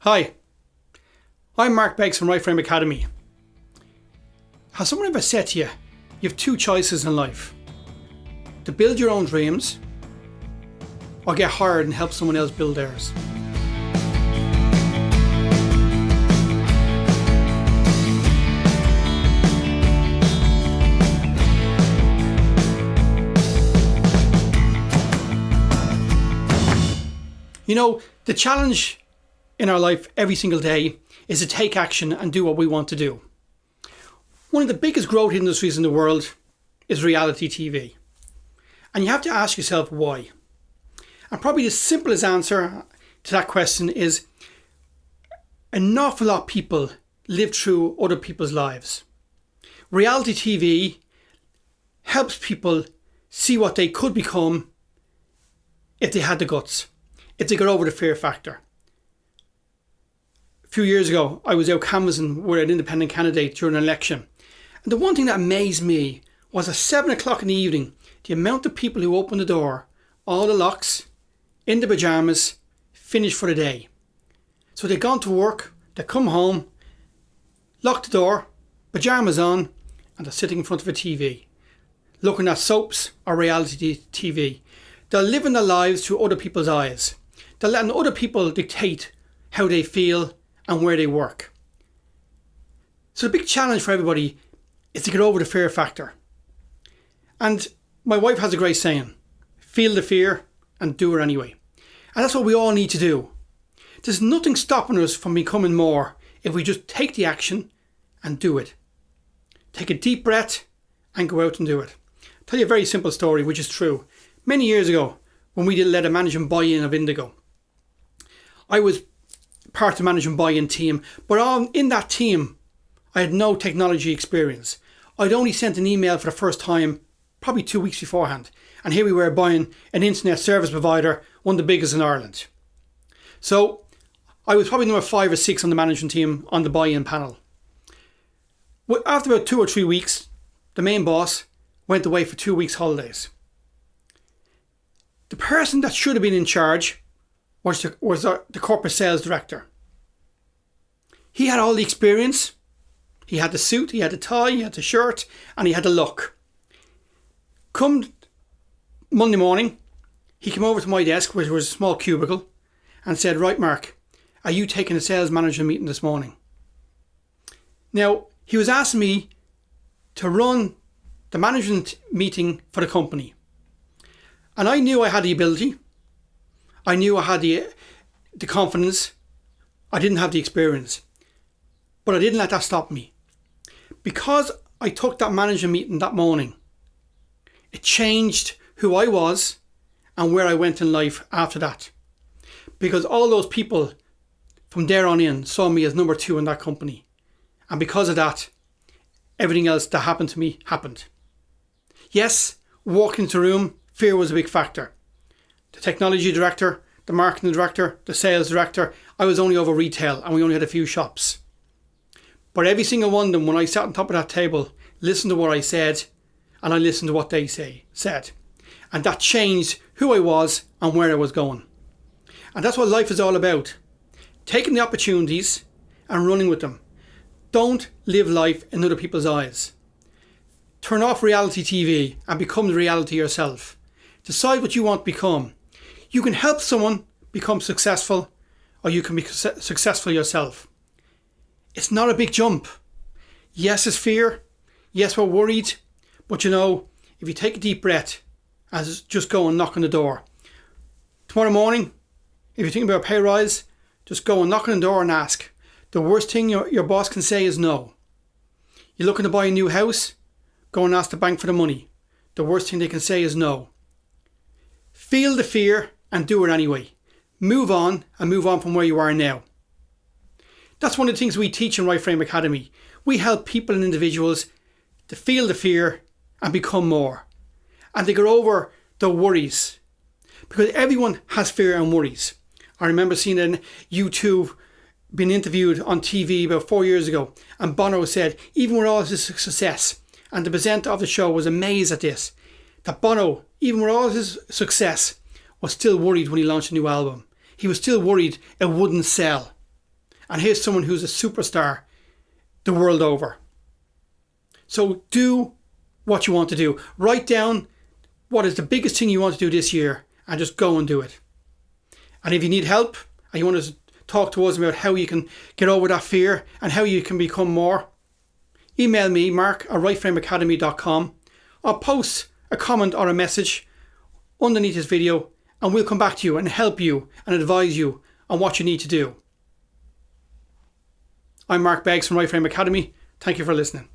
Hi, I'm Mark Beggs from Right Frame Academy. Has someone ever said to you, you have two choices in life? To build your own dreams or get hired and help someone else build theirs? You know, the challenge in our life every single day is to take action and do what we want to do. One of the biggest growth industries in the world is reality TV. And you have to ask yourself why. And probably the simplest answer to that question is an awful lot of people live through other people's lives. Reality TV helps people see what they could become if they had the guts, if they got over the fear factor. A few years ago, I was out canvassing with an independent candidate during an election. And the one thing that amazed me was at 7 o'clock in the evening, the amount of people who opened the door, all the locks, in the pyjamas, finished for the day. So they'd gone to work, they'd come home, locked the door, pyjamas on, and they're sitting in front of a TV, looking at soaps or reality TV. They're living their lives through other people's eyes. They're letting other people dictate how they feel and where they work. So the big challenge for everybody is to get over the fear factor. And my wife has a great saying, feel the fear and do it anyway. And that's what we all need to do. There's nothing stopping us from becoming more if we just take the action and do it. Take a deep breath and go out and do it. I'll tell you a very simple story, which is true. Many years ago, when we led a management buy-in of Indigo, I was part of the management buy-in team, but in that team, I had no technology experience. I'd only sent an email for the first time probably 2 weeks beforehand. And here we were buying an internet service provider, one of the biggest in Ireland. So I was probably number 5 or 6 on the management team on the buy-in panel. After about 2 or 3 weeks, the main boss went away for 2 weeks holidays. The person that should have been in charge was the corporate sales director. He had all the experience. He had the suit, he had the tie, he had the shirt, and he had the look. Come Monday morning, he came over to my desk, which was a small cubicle, and said, "Right, Mark, are you taking a sales manager meeting this morning?" Now, he was asking me to run the management meeting for the company. And I knew I had the ability. I knew I had the confidence. I didn't have the experience. But I didn't let that stop me. Because I took that management meeting that morning, it changed who I was and where I went in life after that. Because all those people from there on in saw me as number 2 in that company. And because of that, everything else that happened to me happened. Yes, walking into the room, fear was a big factor. The technology director, the marketing director, the sales director, I was only over retail and we only had a few shops. But every single one of them, when I sat on top of that table, listened to what I said and I listened to what they said. And that changed who I was and where I was going. And that's what life is all about. Taking the opportunities and running with them. Don't live life in other people's eyes. Turn off reality TV and become the reality yourself. Decide what you want to become. You can help someone become successful or you can be successful yourself. It's not a big jump. Yes, it's fear. Yes, we're worried. But you know, if you take a deep breath and just go and knock on the door. Tomorrow morning, if you're thinking about a pay rise, just go and knock on the door and ask. The worst thing your boss can say is no. You're looking to buy a new house? Go and ask the bank for the money. The worst thing they can say is no. Feel the fear and do it anyway. Move on and move on from where you are now. That's one of the things we teach in Right Frame Academy. We help people and individuals to feel the fear and become more. And to get over the worries. Because everyone has fear and worries. I remember seeing in U2 being interviewed on TV about 4 years ago. And Bono said, even with all his success, and the presenter of the show was amazed at this, that Bono, even with all his success, was still worried when he launched a new album. He was still worried it wouldn't sell. And here's someone who's a superstar the world over. So do what you want to do. Write down what is the biggest thing you want to do this year and just go and do it. And if you need help and you want to talk to us about how you can get over that fear and how you can become more, email me, mark@rightframeacademy.com, or post a comment or a message underneath this video, and we'll come back to you and help you and advise you on what you need to do. I'm Mark Beggs from Right Frame Academy. Thank you for listening.